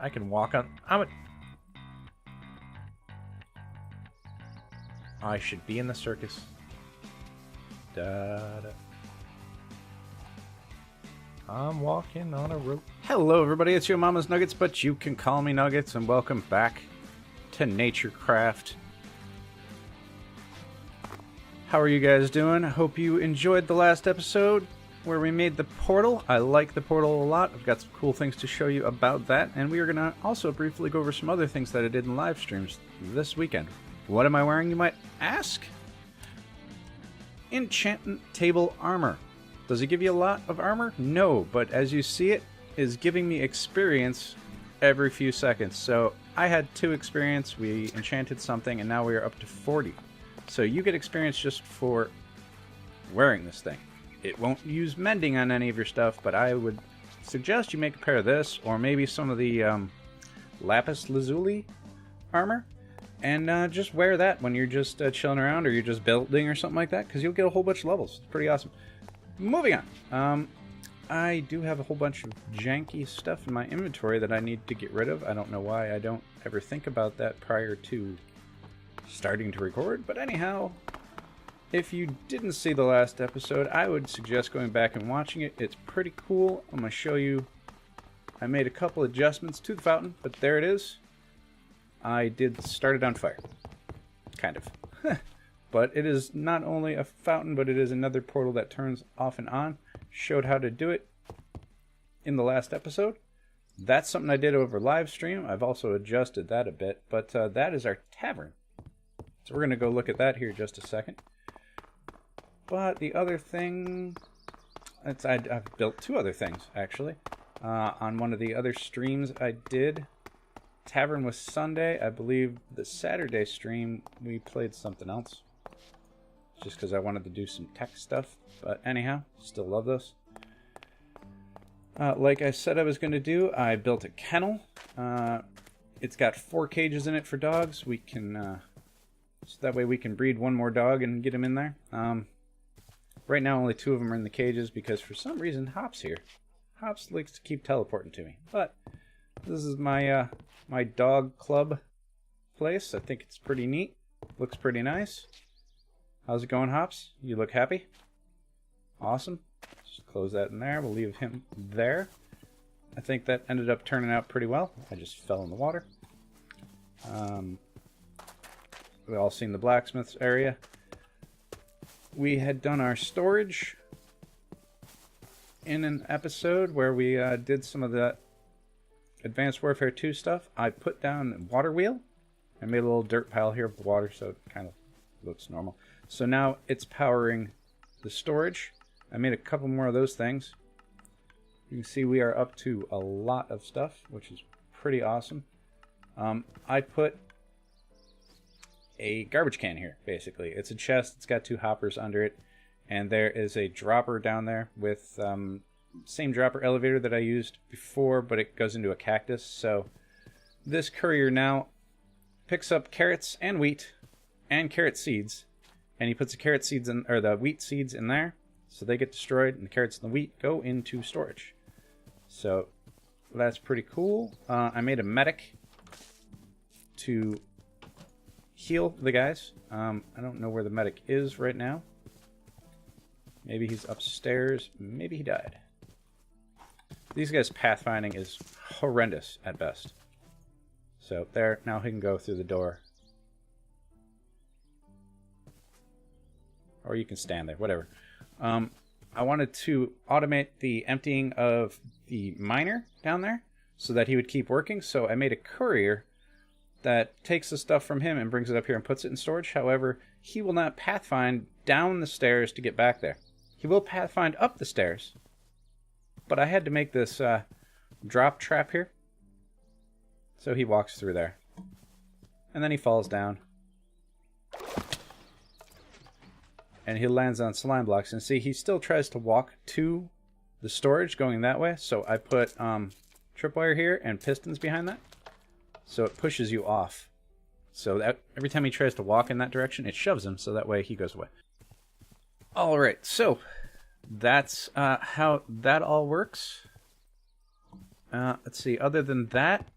I can walk on... I should be in the circus. Da-da. I'm walking on a rope. Hello, everybody. It's your Mama's Nuggets, but you can call me Nuggets, and welcome back to Naturecraft. How are you guys doing? I hope you enjoyed the last episode where we made the portal. I like the portal a lot. I've got some cool things to show you about that, and we are going to also briefly go over some other things that I did in live streams this weekend. What am I wearing, you might ask? Enchantment table armor. Does it give you a lot of armor? No, but as you see, it is giving me experience every few seconds. So I had 2 experience, we enchanted something, and now we are up to 40. So you get experience just for wearing this thing. It won't use mending on any of your stuff, but I would suggest you make a pair of this, or maybe some of the lapis lazuli armor, and just wear that when you're just chilling around, or you're just building or something like that, because you'll get a whole bunch of levels. It's pretty awesome. Moving on. I do have a whole bunch of janky stuff in my inventory that I need to get rid of. I don't know why I don't ever think about that prior to starting to record, but anyhow, if you didn't see the last episode, I would suggest going back and watching it. It's pretty cool. I'm going to show you. I made a couple adjustments to the fountain, but there it is. I did start it on fire. Kind of. But it is not only a fountain, but it is another portal that turns off and on. Showed how to do it in the last episode. That's something I did over live stream. I've also adjusted that a bit, but that is our tavern. So we're going to go look at that here just a second. But the other thing, I've built 2 other things, actually. On one of the other streams I did, Tavern was Sunday. I believe the Saturday stream, we played something else. Just because I wanted to do some tech stuff. But anyhow, still love those. Like I said I was going to do, I built a kennel. It's got 4 cages in it for dogs. We can... so that way we can breed 1 more dog and get him in there. Right now only 2 of them are in the cages because for some reason Hop's here. Hops likes to keep teleporting to me. But this is my my dog club place. I think it's pretty neat. Looks pretty nice. How's it going, Hops? You look happy? Awesome. Just close that in there. We'll leave him there. I think that ended up turning out pretty well. I just fell in the water. We all seen the blacksmith's area. We had done our storage in an episode where we did some of the Advanced Warfare 2 stuff. I put down a water wheel. I made a little dirt pile here of water so it kind of looks normal. So now it's powering the storage. I made a couple more of those things. You can see we are up to a lot of stuff, which is pretty awesome. I put a garbage can here, basically. It's a chest. It's got 2 hoppers under it. And there is a dropper down there with same dropper elevator that I used before, but it goes into a cactus. So this courier now picks up carrots and wheat and carrot seeds. And he puts the carrot seeds in, or the wheat seeds in there. So they get destroyed, and the carrots and the wheat go into storage. So that's pretty cool. I made a medic to heal the guys. I don't know where the medic is right now. Maybe he's upstairs. Maybe he died. These guys' pathfinding is horrendous at best. So there, now he can go through the door. Or you can stand there, whatever. I wanted to automate the emptying of the miner down there so that he would keep working. So I made a courier that takes the stuff from him and brings it up here and puts it in storage. However, he will not pathfind down the stairs to get back there. He will pathfind up the stairs. But I had to make this drop trap here. So he walks through there. And then he falls down. And he lands on slime blocks. And see, he still tries to walk to the storage going that way. So I put tripwire here and pistons behind that. So it pushes you off. So that every time he tries to walk in that direction, it shoves him. So that way he goes away. Alright, so that's how that all works. Let's see, other than that,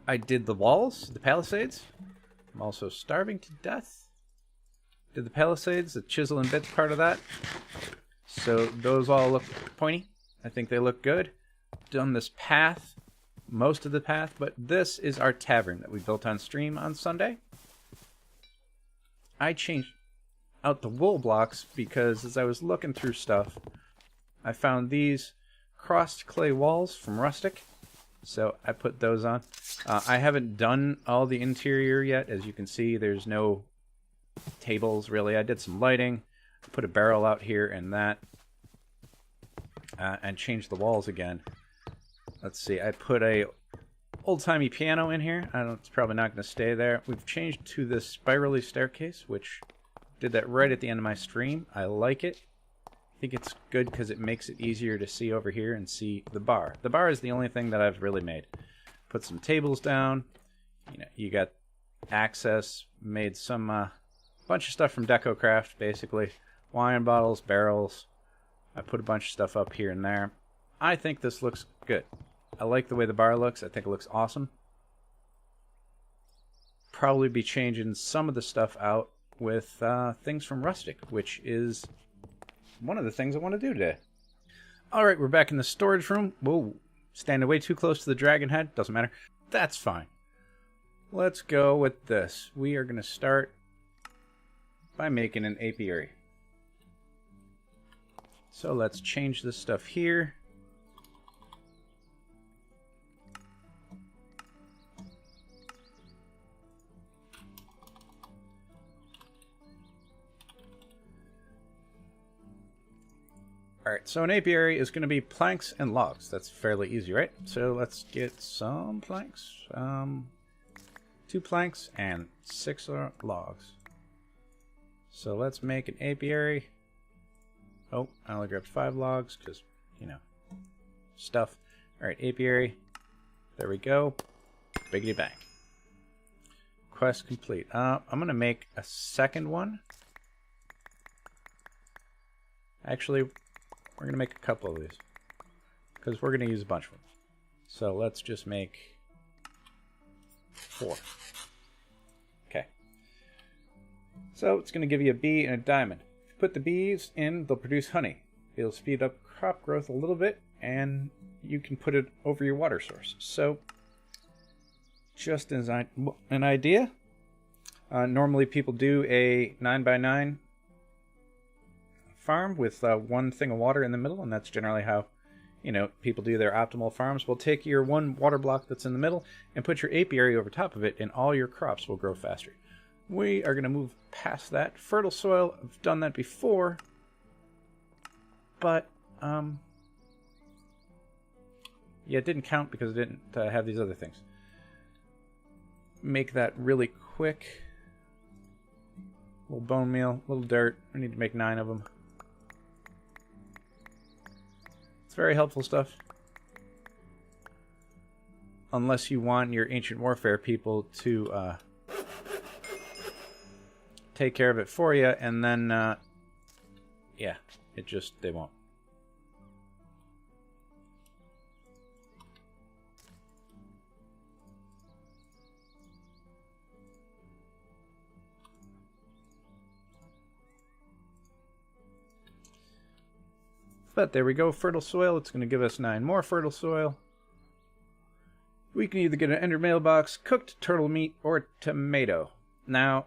I did the walls, the palisades. I'm also starving to death. Did the palisades, the chisel and bits part of that. So those all look pointy. I think they look good. Done this path, most of the path, but this is our tavern that we built on stream on Sunday. I changed out the wool blocks because as I was looking through stuff, I found these crossed clay walls from Rustic. So I put those on. I haven't done all the interior yet. As you can see, there's no tables really. I did some lighting. Put a barrel out here and that. And changed the walls again. Let's see. I put a old-timey piano in here. It's probably not going to stay there. We've changed to this spirally staircase, which did that right at the end of my stream. I like it. I think it's good because it makes it easier to see over here and see the bar. The bar is the only thing that I've really made. Put some tables down. You got access. Made some bunch of stuff from Naturecraft, basically. Wine bottles, barrels. I put a bunch of stuff up here and there. I think this looks good. I like the way the bar looks. I think it looks awesome. Probably be changing some of the stuff out with things from Rustic, which is one of the things I want to do today. Alright, we're back in the storage room. Whoa, standing way too close to the dragon head. Doesn't matter. That's fine. Let's go with this. We are going to start by making an apiary. So let's change this stuff here. Alright, so an apiary is going to be planks and logs. That's fairly easy, right? So let's get some planks. 2 planks and 6 logs. So let's make an apiary. Oh, I only grabbed 5 logs because, stuff. Alright, apiary. There we go. Biggity bang. Quest complete. I'm going to make a second one. Actually, we're going to make a couple of these because we're going to use a bunch of them. So let's just make 4. Okay. So it's going to give you a bee and a diamond. If you put the bees in, they'll produce honey. It'll speed up crop growth a little bit, and you can put it over your water source. So just as an idea, normally people do a 9x9 farm with 1 thing of water in the middle, and that's generally how people do their optimal farms. We'll take your 1 water block that's in the middle and put your apiary over top of it, and all your crops will grow faster. We are going to move past that. Fertile soil, I've done that before, but yeah, it didn't count because it didn't have these other things. Make that really quick. A little bone meal, a little dirt. I need to make 9 of them. Very helpful stuff. Unless you want your Ancient Warfare people to take care of it for you, and then, yeah, they won't. But there we go, fertile soil. It's going to give us 9 more fertile soil. We can either get an ender mailbox, cooked turtle meat, or tomato. Now,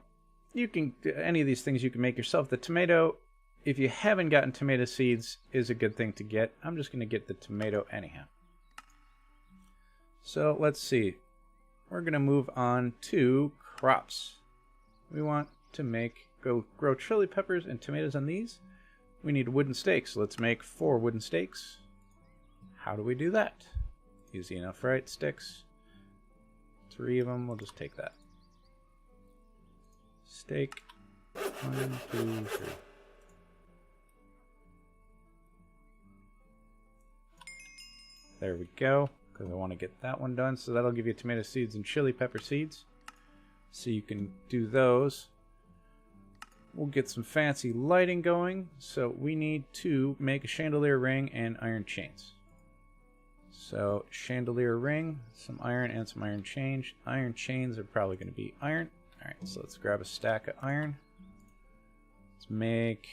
you can any of these things you can make yourself. The tomato, if you haven't gotten tomato seeds, is a good thing to get. I'm just going to get the tomato anyhow. So let's see. We're going to move on to crops. We want to grow chili peppers and tomatoes on these. We need wooden stakes. Let's make 4 wooden stakes. How do we do that? Easy enough, right? Sticks. 3 of them. We'll just take that. Stake. 1, 2, 3. There we go. Because I want to get that one done. So that'll give you tomato seeds and chili pepper seeds. So you can do those. We'll get some fancy lighting going, so we need to make a chandelier ring and iron chains. So, chandelier ring, some iron, and some iron chains. Iron chains are probably going to be iron. Alright, so let's grab a stack of iron. Let's make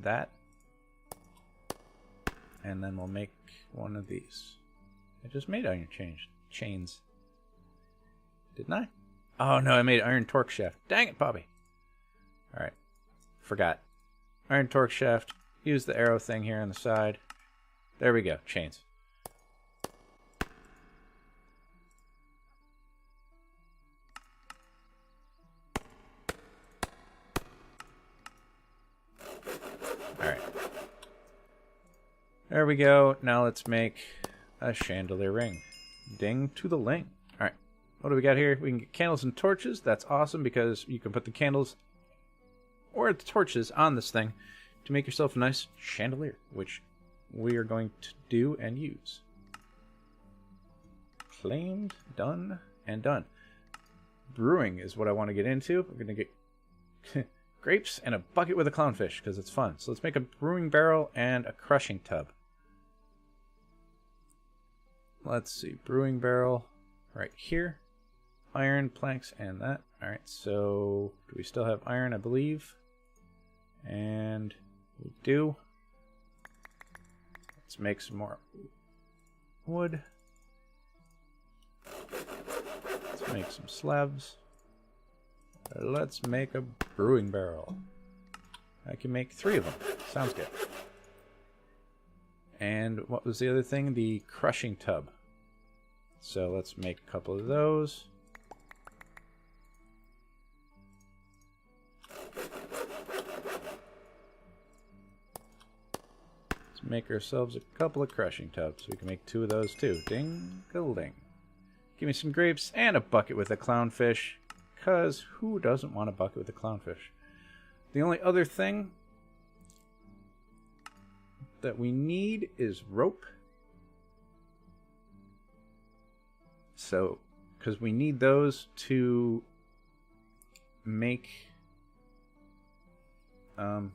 that. And then we'll make one of these. I just made iron chains. Didn't I? Oh no, I made iron torque shaft. Dang it, Bobby. Alright. Forgot. Iron torque shaft. Use the arrow thing here on the side. There we go. Chains. Alright. There we go. Now let's make a chandelier ring. Ding to the ling. Alright. What do we got here? We can get candles and torches. That's awesome because you can put the candles or the torches on this thing to make yourself a nice chandelier, which we are going to do and use. Claimed, done, and done. Brewing is what I want to get into. We're going to get grapes and a bucket with a clownfish because it's fun. So let's make a brewing barrel and a crushing tub. Let's see, brewing barrel right here. Iron, planks, and that. Alright, so do we still have iron, I believe? And we do. Let's make some more wood. Let's make some slabs. Let's make a brewing barrel. I can make 3 of them. Sounds good. And what was the other thing? The crushing tub. So let's make a couple of those. Let's make ourselves a couple of crushing tubs. We can make 2 of those too. Ding-a-ling. Give me some grapes and a bucket with a clownfish. Because who doesn't want a bucket with a clownfish? The only other thing that we need is rope. So, because we need those to make the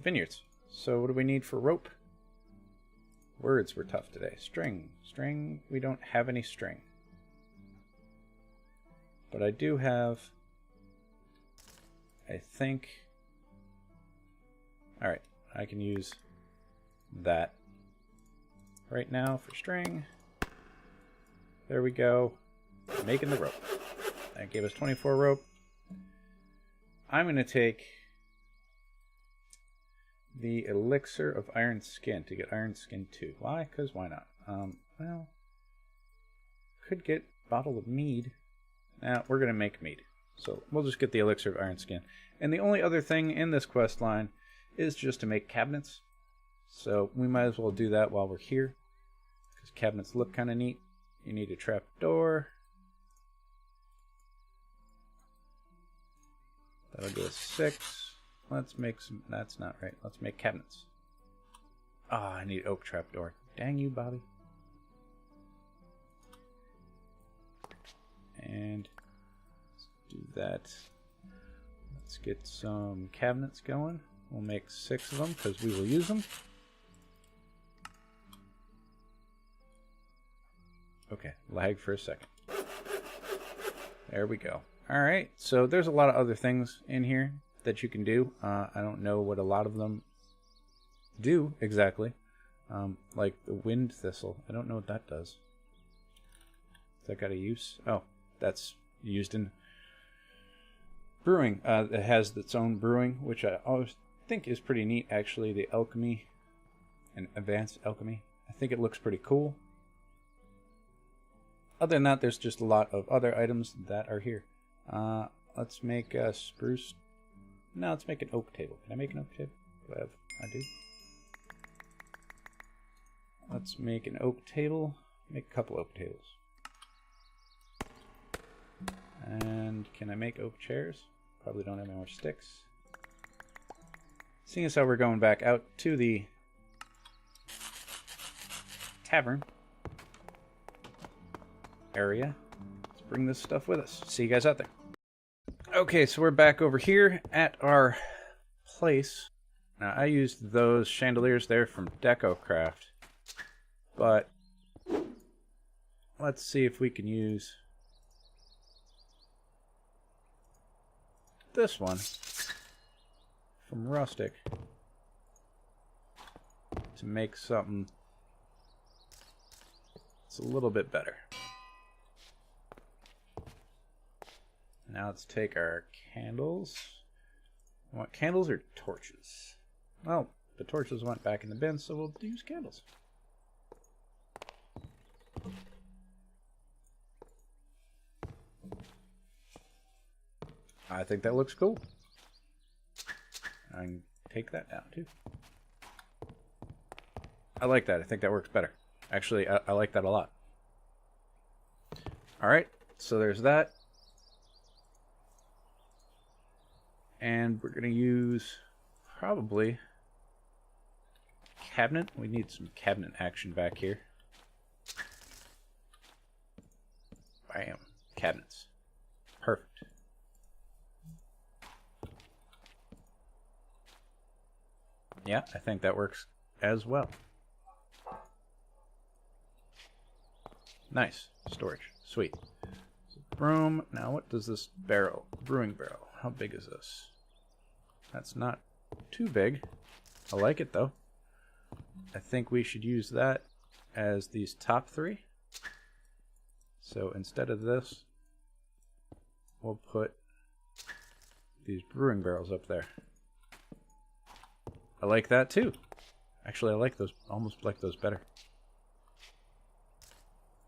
vineyards. So what do we need for rope? Words were tough today. String. String. We don't have any string. But I do have, I think, alright, I can use that right now for string. There we go. Making the rope. That gave us 24 rope. I'm going to take the elixir of iron skin to get iron skin 2. Why? Because why not? Well, could get bottle of mead. Now, we're going to make mead. So we'll just get the elixir of iron skin. And the only other thing in this quest line is just to make cabinets. So we might as well do that while we're here. Because cabinets look kind of neat. You need a trap door. That'll give us 6. Let's make some... That's not right. Let's make cabinets. Ah, I need oak trapdoor. Dang you, Bobby. And let's do that. Let's get some cabinets going. We'll make 6 of them because we will use them. Okay, lag for a second. There we go. Alright, so there's a lot of other things in here that you can do. I don't know what a lot of them do exactly. Like the wind thistle. I don't know what that does. Has that got a use? Oh, that's used in brewing. It has its own brewing, which I always think is pretty neat, actually. The alchemy and advanced alchemy. I think it looks pretty cool. Other than that, there's just a lot of other items that are here. Let's make a spruce. No, let's make an oak table. Can I make an oak table? I do. Let's make an oak table. Make a couple oak tables. And can I make oak chairs? Probably don't have any more sticks. Seeing as how we're going back out to the tavern area, let's bring this stuff with us. See you guys out there. Okay, so we're back over here at our place. Now, I used those chandeliers there from Naturecraft, but let's see if we can use this one from Rustic to make something that's a little bit better. Now let's take our candles. You want candles or torches? Well, the torches went back in the bin, so we'll use candles. I think that looks cool. I can take that down too. I like that. I think that works better. Actually, I like that a lot. Alright, so there's that. And we're going to use probably cabinet. We need some cabinet action back here. Bam. Cabinets. Perfect. Yeah, I think that works as well. Nice. Storage. Sweet. So broom. Now what does this barrel, brewing barrel, how big is this? That's not too big. I like it though. I think we should use that as these top three. So instead of this, we'll put these brewing barrels up there. I like that too. Actually, I like those, almost like those better.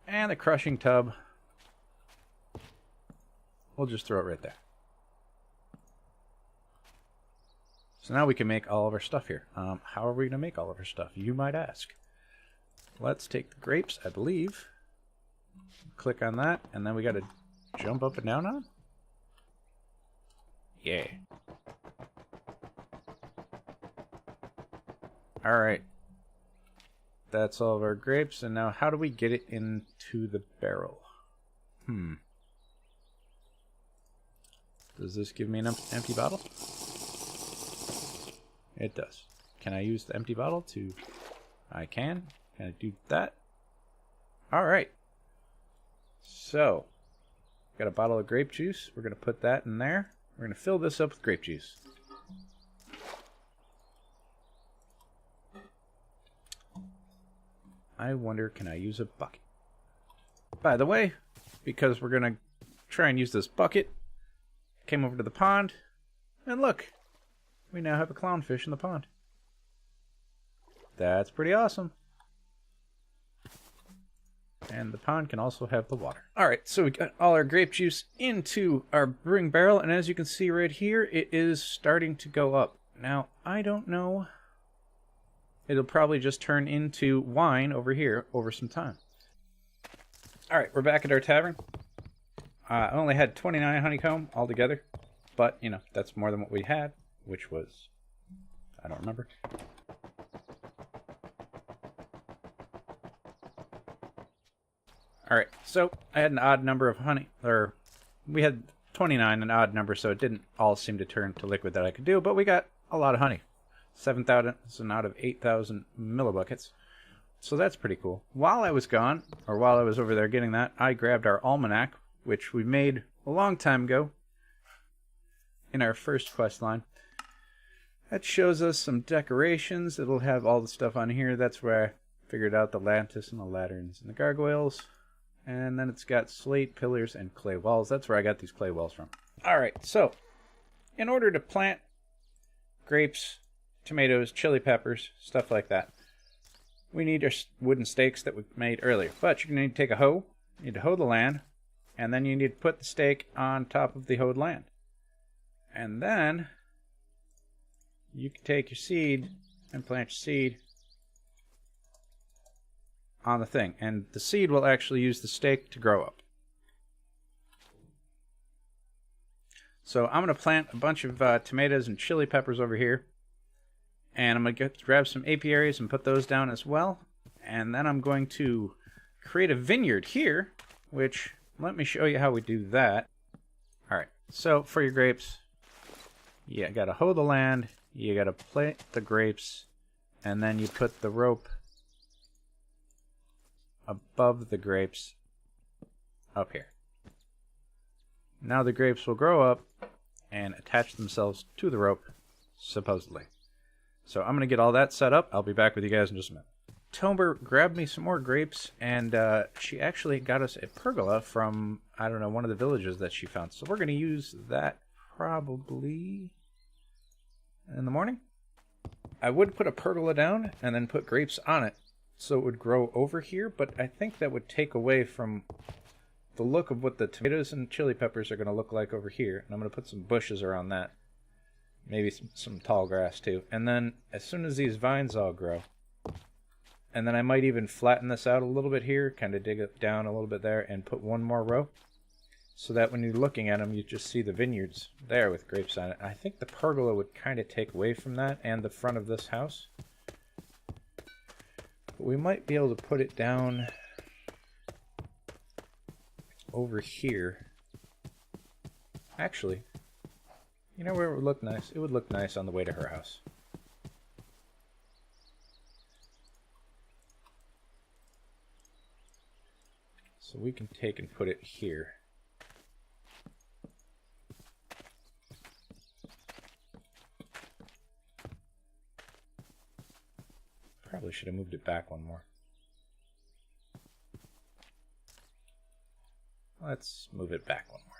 And the crushing tub, we'll just throw it right there. So now we can make all of our stuff here. How are we going to make all of our stuff, you might ask? Let's take the grapes, I believe. Click on that, and then we got to jump up and down on them. Yeah. Alright. That's all of our grapes, and now how do we get it into the barrel? Does this give me an empty bottle? It does. Can I use the empty bottle to... I can. Can I do that? Alright. So, got a bottle of grape juice. We're going to put that in there. We're going to fill this up with grape juice. I wonder, can I use a bucket? By the way, because we're going to try and use this bucket, came over to the pond, and look, we now have a clownfish in the pond. That's pretty awesome. And the pond can also have the water. Alright, so we got all our grape juice into our brewing barrel, and as you can see right here, it is starting to go up. Now, I don't know. It'll probably just turn into wine over here over some time. Alright, we're back at our tavern. I only had 29 honeycomb altogether, but, you know, that's more than what we had, which was, I don't remember. Alright, so I had an odd number of honey, or we had 29, an odd number, so it didn't all seem to turn to liquid that I could do, but we got a lot of honey. 7,000 out of 8,000 millibuckets. So that's pretty cool. While I was gone, or while I was over there getting that, I grabbed our almanac, which we made a long time ago in our first quest line. That shows us some decorations. It'll have all the stuff on here. That's where I figured out the lantis and the lanterns and the gargoyles. And then it's got slate, pillars, and clay walls. That's where I got these clay walls from. Alright, so in order to plant grapes, tomatoes, chili peppers, stuff like that, we need our wooden stakes that we made earlier. But you're going to need to take a hoe, you need to hoe the land, and then you need to put the stake on top of the hoed land. And then you can take your seed and plant your seed on the thing. And the seed will actually use the stake to grow up. So I'm going to plant a bunch of tomatoes and chili peppers over here. And I'm going to grab some apiaries and put those down as well. And then I'm going to create a vineyard here, which, let me show you how we do that. Alright, so for your grapes, you got to hoe the land, you gotta plant the grapes, and then you put the rope above the grapes up here. Now the grapes will grow up and attach themselves to the rope, supposedly. So I'm going to get all that set up. I'll be back with you guys in just a minute. Tomber grabbed me some more grapes, and she actually got us a pergola from, I don't know, one of the villages that she found. So we're going to use that probably in the morning. I would put a pergola down and then put grapes on it so it would grow over here, but I think that would take away from the look of what the tomatoes and chili peppers are going to look like over here. And I'm going to put some bushes around that. Maybe some tall grass too. And then as soon as these vines all grow, and then I might even flatten this out a little bit here, kind of dig it down a little bit there, and put one more row, so that when you're looking at them, you just see the vineyards there with grapes on it. I think the pergola would kind of take away from that and the front of this house. But we might be able to put it down over here. Actually, you know where it would look nice? It would look nice on the way to her house. So we can take and put it here. Probably should have moved it back one more. Let's move it back one more.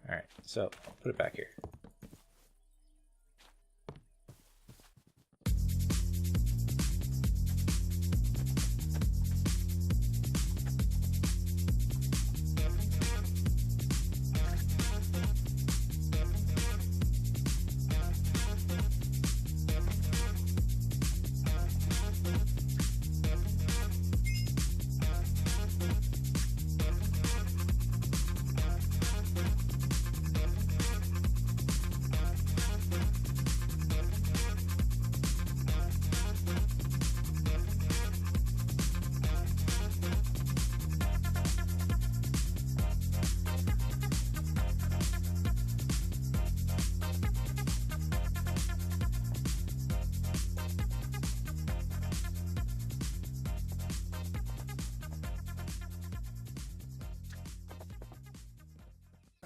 Alright, so I'll put it back here.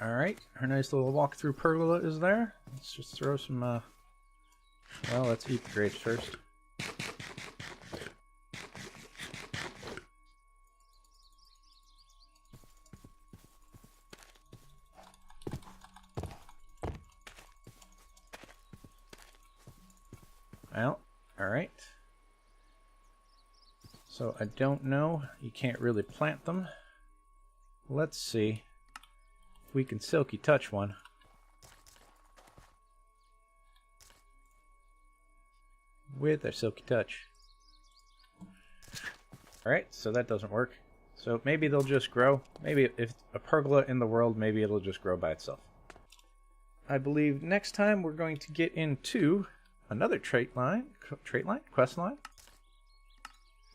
Alright, our nice little walk-through pergola is there. Let's just throw some, well, let's eat the grapes first. Well, alright. So I don't know, you can't really plant them. Let's see. We can silky touch one. With our silky touch. Alright, so that doesn't work. So maybe they'll just grow. Maybe if a pergola in the world, maybe it'll just grow by itself. I believe next time we're going to get into another quest line.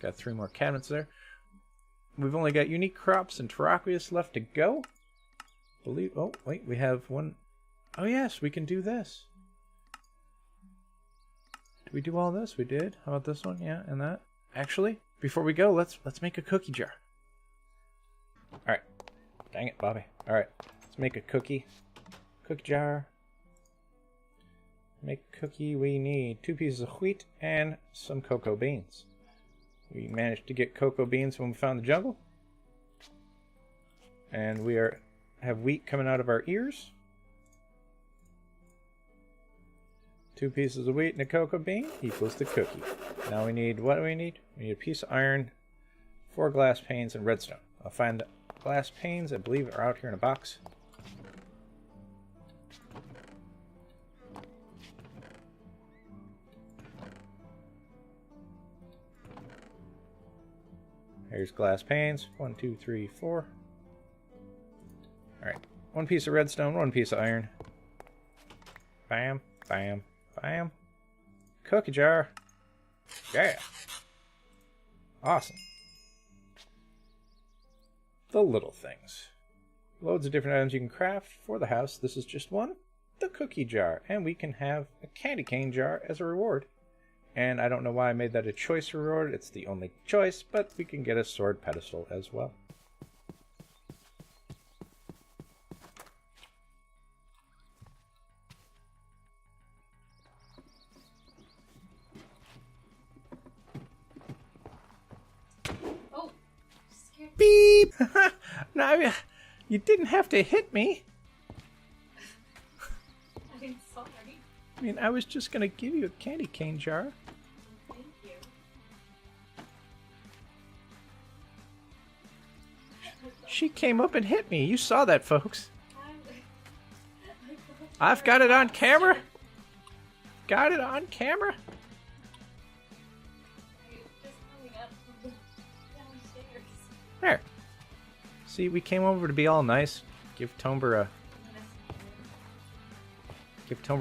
Got 3 more cabinets there. We've only got unique crops and terraqueous left to go. Oh, wait, we have one. Oh, yes, we can do this. Did we do all this? We did. How about this one? Yeah, and that. Actually, before we go, let's make a cookie jar. All right. Dang it, Bobby. All right, let's make a cookie jar. Make a cookie. We need 2 pieces of wheat and some cocoa beans. We managed to get cocoa beans when we found the jungle, and we have wheat coming out of our ears. 2 pieces of wheat and a cocoa bean equals the cookie. Now we need, what do we need? We need a piece of iron, 4 glass panes, and redstone. I'll find the glass panes, I believe, are out here in a box. Here's glass panes. 1, 2, 3, 4. Alright. 1 piece of redstone, 1 piece of iron. Bam, bam, bam. Cookie jar. Yeah. Awesome. The little things. Loads of different items you can craft for the house. This is just one, the cookie jar. And we can have a candy cane jar as a reward. And I don't know why I made that a choice reward. It's the only choice, but we can get a sword pedestal as well. Oh, scared. Beep! No, you didn't have to hit me. I'm sorry. I mean, I was just going to give you a candy cane jar. Thank you. She came up and hit me. You saw that, folks. I I've got it on camera. Got it on camera. just coming up from downstairs. There. See, we came over to be all nice. Give Tomber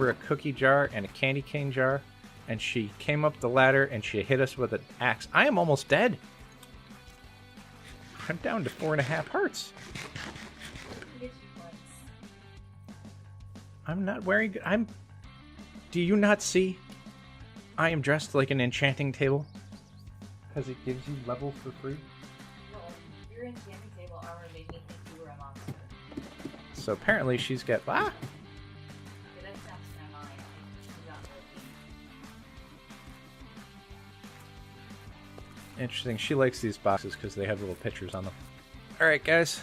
a cookie jar and a candy cane jar, and she came up the ladder and she hit us with an axe. I am almost dead. I'm down to 4.5 hearts. I'm not wearing. Do you not see? I am dressed like an enchanting table. Because it gives you level for free. No, your enchanting table armor made me think you were a monster. So apparently she's got. Ah! Did that sound to my mind? I'm not working. Interesting. She likes these boxes because they have little pictures on them. Alright, guys.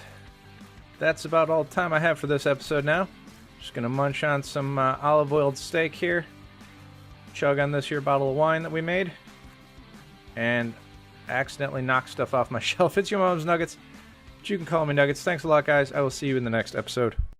That's about all the time I have for this episode now. Just gonna munch on some olive-oiled steak here. Chug on this here bottle of wine that we made. And accidentally knock stuff off my shelf. It's your mom's Nuggets. But you can call me Nuggets. Thanks a lot, guys. I will see you in the next episode.